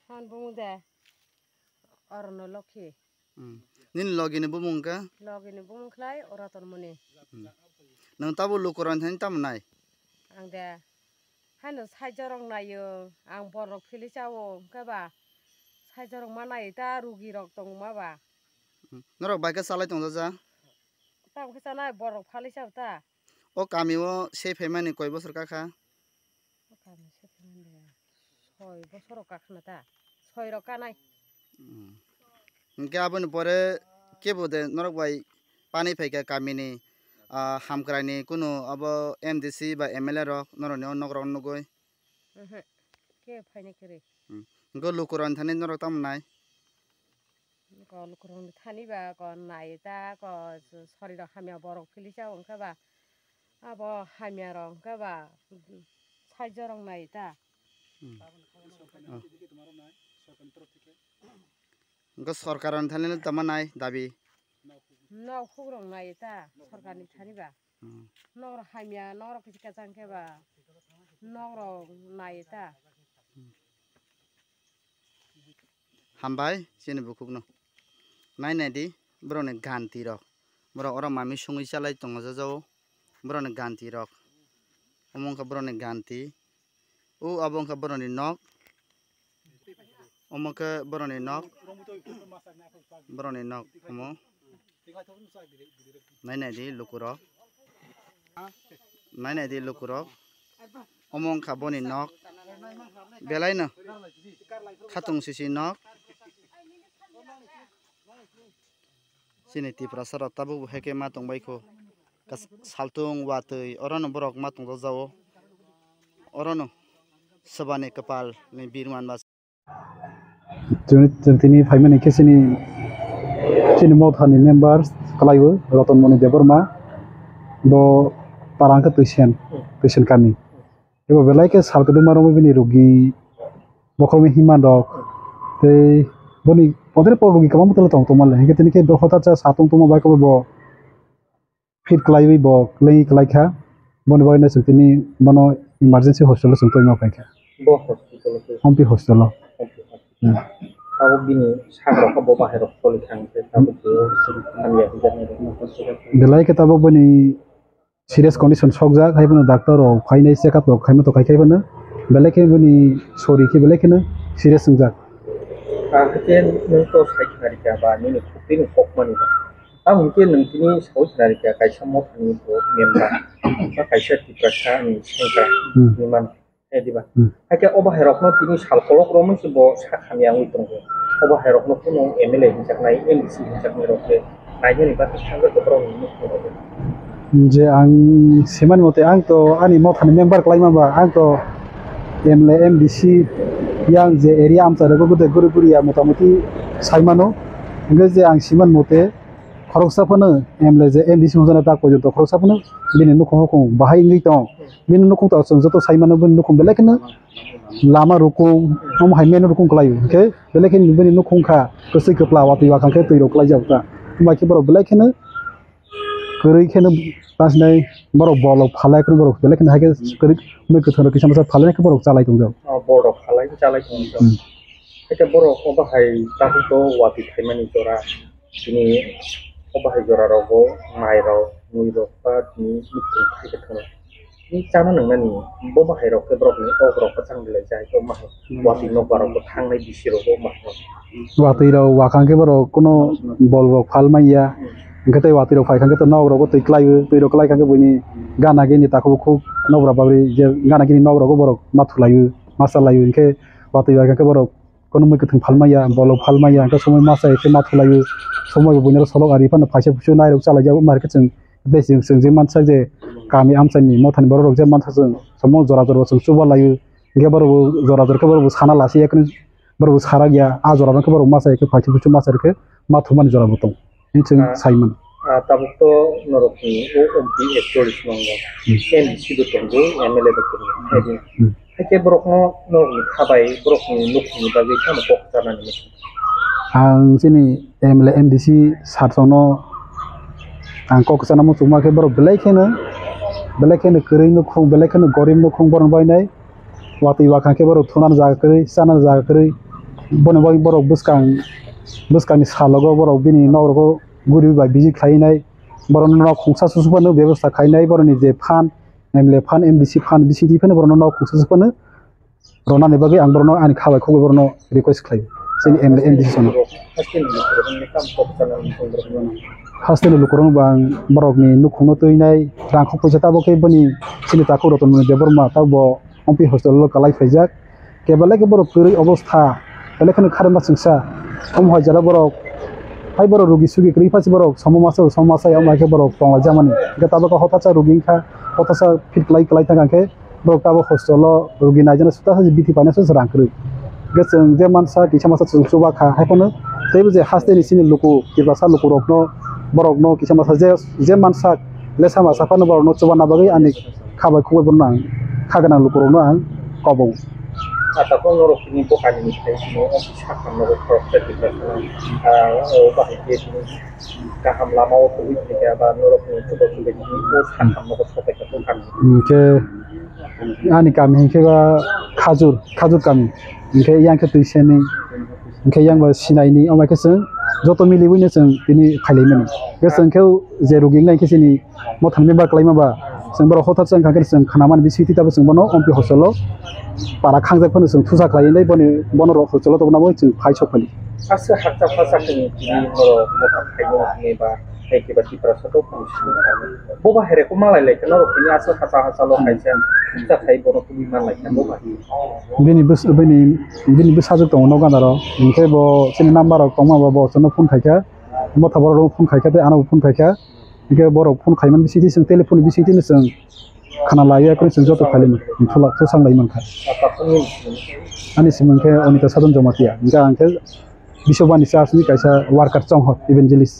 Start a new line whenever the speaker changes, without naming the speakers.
Han bung de. Orno lokhi.
Nin login bumung ka?
Login bung klai oraton muni.
Nang tabu lukuran hen tam nai.
Ang de. Hanu sajorong nayo ang borok phili chawo ka ba. Sajorong manai ta rugi rok tong ma ba.
Norok baika salai tong ja.
Tam khisa nai borok phali chaw ta.
O kami o se femani koi bosor ka kha.
O kami se femani de. Soi bosor ka khna ta. Soi rok ka nai.
Ke abon pore ke bode norok bai pani phaika kami ni hamkrani kuno abo MDC ba MLA rok norone nogrok nugoi.
Ke phaini kiri.
Go lukuran thani norok tam nai.
Ko lukuran thani ba ko nai ta ko sori rok hamya borok phili chaw ka ba. Abo hamya rok ka ba. Sajorong nai ta.
Go sorkaran thani tamanai dabi.
Nau khugrong nai ta sorkarni thani ba. Nor hamya nor kisi kacang ke ba. Nor nai ta.
Hambai sini bukuk no. Nai nai di brone ganti rok. Bro ora mami sungi salai tong ja jaw. Brone ganti rok. Omong ka brone ganti. U abong ka brone nok. Omong ka brone nok. Brone nok omo. Nai nai di lukurok. Nai nai di lukurok. Omong ka boni nok. Belai no. Khatung sisi nok. Sini tipra sara tabu heke matong baiko. Kas saltung watui orono borok matong jawo. Orono sabane kepal ni birman bas.
Tini faimani kesini sini mothani members kalaiu Roton Moni Deborma bo parangka tuition kami. Ebo belai ke sal kedua maromi bini rugi bokromi himan dok. Te boni poder por rugi kamu betul tong tomal lagi. Tini ke berkota ca satung toma baik bo fit kalaiu bo lagi kalai kha boni boy na sutini bono emergency hospital sungtoi ma paika.
Bo hospital.
Hompi hospital.
Tahu bini sagrok ke bawah herok polik angke tahu tu kami ya tidak
belai ke tabu bani serious condition shock jak hai bani doctor o khainai check up rok khaima to khai bana belai ke bani sorry ke belai ke na serious jak
kemudian nungto sakit hari ba ni kuping kok mani ba mungkin nungtini sakit hari kaisa mo ani bo member ba kaisa diprasa ni sengka niman di ba aja obah herok no tini sal kolok romo sebo sakam yang uitong obah herok no kuno MLA hinjak nai MDC hinjak nai roke naiknya ni ba sangga keprong ni
je ang siman mote ang to ani mo thani member klai ma ba ang to MLA MDC yang je area am tara gode guri ya motamoti saimano nge je ang siman mote khoroksa phana MLA je MDC hojana ta ko to khoroksa phana bini nukhong khong bahai ngi to bini nukhong ta song joto saimano bini nukhong belekna lama rukung om haimen rukung klai ke belekin bini nukhong kha kosai kepla wati wa khangke tui ro klai jauta ma ke boro belekna kori khena pasnai boro bolo phalai kru boro belekna hage kori me ke thoro kisam sa phalai ke boro chalai tong jau
boro phalai chalai tong jau ke boro ko bahai ta to wati thaimani tora ini obah jora rogo mai ro mui ro pa ni mitu khai ke thono ni chana nang nani bo bahai ro ke brok ni ogrok pa chang dile jai to ma wati no baro ko thang nai bisi ro bo ma
wati ro wakang ke boro kono bol ro phalmaiya ngate wati ro phai khang ke to nog ro ko tui klai tui ro klai khang ke buni gana ge ni ta ko khub nobra babri je gana ge ni nog ro ko boro mathulayu masalayu ke wati wa khang ke boro kono moi kuthung phalmaiya bolo phalmaiya ka somoi masa ke mathulayu somoi buiner solok ari pan phaise phusu nai rok chala jabu market chung besing sung je mansa je kami amsani mothani boro rok je mansa chung somo jora jora chung chuba layu ge boro jora jora ke boro sana lasi ekni boro sara gya a jora ke boro masa ke phaise phusu masa ke mathumani jora butong ni chung saimon
tabuk to norokni o ompi actualist nongo MDC betongo MLA betongo ake borok no norokni khabai borokni nukni bagi kamo kok tanani
ang sini MLA MDC sarsono ang kok sana mo cuma ke boro belai khena kering no khong belai khena gorim no khong boron bai nai wati wa khang ke boro thunan jaga kri sana jaga kri boni bai borok buskang ni salogo borok bini norogo guri bai biji khlainai borok no khungsa susupano ব্যবস্থা khainai boroni je phan nemle phan MDC phan BCD phane borok no khungsa susupano rona ne bagi ang borok no ani khabai khogo borok no request khlai sini MDC sono hostel lukurung bang borok ni nukhungno toinai rangkho poisa tabo ke boni sini taku roton mone deborma tabo ompi hostel lo kalai faijak kebale ke borok puri obostha bale khane kharma singsa om hojara borok hai borok rugi sugi kri pasi borok somasa ya ma ke borok tongla jamani ke tabo ko hotasa rugi kha hotasa fit kalai thanga ke borok tabo hostel lo rugi najana suta ha biti pane so rangkri geseng je mansa kisamasa chuba kha haipono teibu je haste ni sini luku kibasa luku rokno borok no kisamasa je mansa lesa masa pano borok no chuba na bagai ani khabai khuboi borna khagana luku rokno ang kobong
ataupun norok ini bukan ini semua orang norok proses di sana bahaya ini kaham lama waktu itu ya bah norok ini coba ini bukan norok sampai ke Tuhan
ke ani kami ke ba khajur kami ke yang ke tuiseni ke yang ba sinai ni amai ke seng joto mili wini seng tini khalai mani ke seng ke je ruging nai ke sini mo thang member klaima ba seng baro hotat seng ka ke seng khanaman bisiti ta seng bono ompi hosolo para khangjak phone sung thusa khlai nei boni bonoro hosolo to na moi chung phai chokali
asa hakta phasa ni norok mo khaimo ni ba ke ba tipra sato boba here ko malai lai norok ini asa hasa lo khaisen ta khai bono ku biman lai kan boba bini bus hajuk tong no ganaro inke bo sini number ok tongma bo sono phone khaika mo thaboro phone khaika te ana phone khaika inke borok phone khaiman bisiti sing telephone bisiti ni sing khana laya kri sing joto khali ni thula to sang lai man kha ani simangke onita sadon jomatia inka anke bisobani charge ni kaisa worker chong hot evangelist